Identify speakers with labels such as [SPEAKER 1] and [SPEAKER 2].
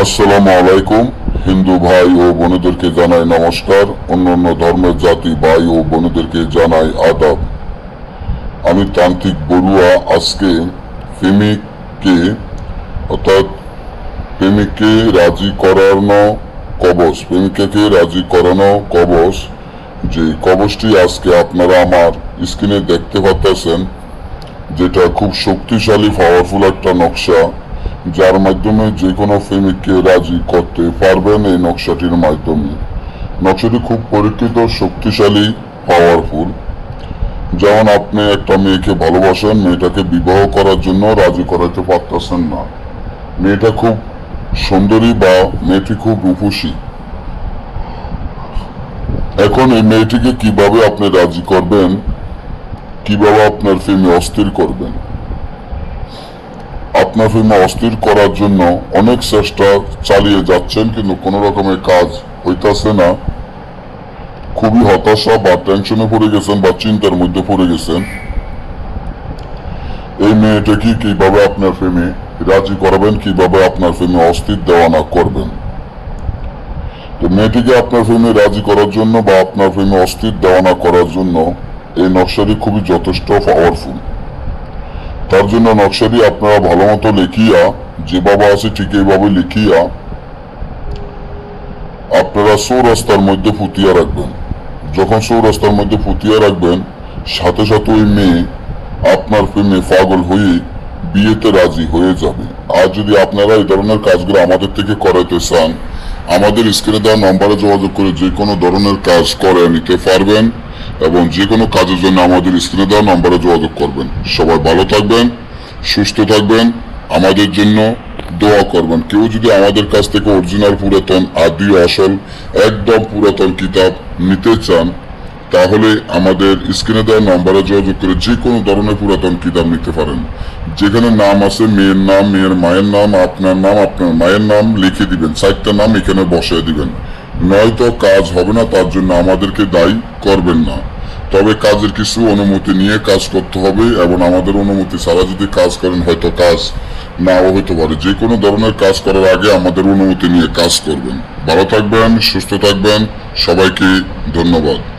[SPEAKER 1] আসসালামু আলাইকুম। হিন্দু ভাই ও বোনেদেরকে জানাই নমস্কার, অন্যান্য ধর্মের জাতি ভাই ও বোনেদেরকে জানাই আদাব। আমি তান্ত্রিক বড়ুয়া আজকে প্রেমিককে অর্থাৎ প্রেমিককে রাজি করানো কবচ, প্রেমিকাকে রাজি করানো কবচ, যে কবচটি আজকে আপনারা আমার স্ক্রিনে দেখতে পাচ্ছেন, যেটা খুব শক্তিশালী পাওয়ারফুল একটা নকশা, যার মাধ্যমে যে কোনো প্রেমিককে রাজি করতে পারবেন এই নকশাটির মাধ্যমে। নকশাটি খুব পরীক্ষিত, শক্তিশালী, পাওয়ারফুল। যেমন আপনি একটা মেয়েকে ভালোবাসেন, মেয়েটাকে বিবাহ করার জন্য রাজি করাতে পারতেছেন না, মেয়েটা খুব সুন্দরী বা মেয়েটি খুব রূপসী। এখন এই মেয়েটিকে কিভাবে আপনি রাজি করবেন, কিভাবে আপনার প্রেমে অস্থির করবেন। আপনার প্রেমে অস্থির করার জন্য অনেক চেষ্টা চালিয়ে যাচ্ছেন, কিন্তু কোনো রকমের কাজ হইতাছে না। খুবই হতাশা বা টেনশনে পড়ে গেছেন বা চিন্তার মধ্যে পড়ে গেছেন। এই মেয়েটাকে কিভাবে আপনার প্রেমে রাজি করাবেন, কিভাবে আপনার প্রেমে অস্থির দেওয়ানা করবেন। তো মেয়েটিকে আপনার প্রেমে রাজি করার জন্য বা আপনার প্রেমে অস্থির দেওয়ানা করার জন্য এই নকশাটি খুবই যথেষ্ট পাওয়ারফুল। তার জন্য নকশাটি আপনারা ভালো মতো লিখিয়া, যেভাবে আছে ঠিক এইভাবে লিখিয়া আপনারা চৌরাস্তার মধ্যে ফুটিয়ে রাখবেন। যখন চৌরাস্তার মধ্যে ফুটিয়ে রাখবেন, সাথে সাথে ওই মেয়ে আপনার প্রেমে পাগল হয়ে বিয়েতে রাজি হয়ে যাবে। আর যদি আপনারা এই ধরনের কাজগুলো আমাদের থেকে করাতে চান, আমাদের স্ক্রিনে দেওয়া নম্বরে যোগাযোগ করে যে কোনো ধরনের কাজ করে নিতে পারবেন, এবং যে কোনো কাজের জন্য আমাদের স্ক্রিনে দেওয়া নম্বরে যোগাযোগ করবেন। সবাই ভালো থাকবেন, সুস্থ থাকবেন, আমাদের জন্য দোয়া করবেন। কেউ যদি আমাদের কাছ থেকে অরিজিনাল পুরাতন আদি আসল একদম পুরাতন কিতাব নিতে চান, তাহলে আমাদের স্ক্রিনে দেওয়া নম্বরে যোগাযোগ করে যে কোনো ধরনের পুরাতন কিতাব নিতে পারেন। যেখানে নাম আছে, মেয়ের নাম, মেয়ের মায়ের নাম, আপনার নাম, আপনার মায়ের নাম লিখে দিবেন, 4টা নাম এখানে বসিয়ে দিবেন। নয়তো কাজ হবে না, তার জন্য আমাদেরকে দায়ী করবেন না। তবে কাজের কিছু অনুমতি নিয়ে কাজ করতে হবে, এবং আমাদের অনুমতি ছাড়া যদি কাজ করেন হয়তো কাজ নাও হতে পারে। যে কোনো ধরনের কাজ করার আগে আমাদের অনুমতি নিয়ে কাজ করবেন। ভালো থাকবেন, সুস্থ থাকবেন, সবাইকে ধন্যবাদ।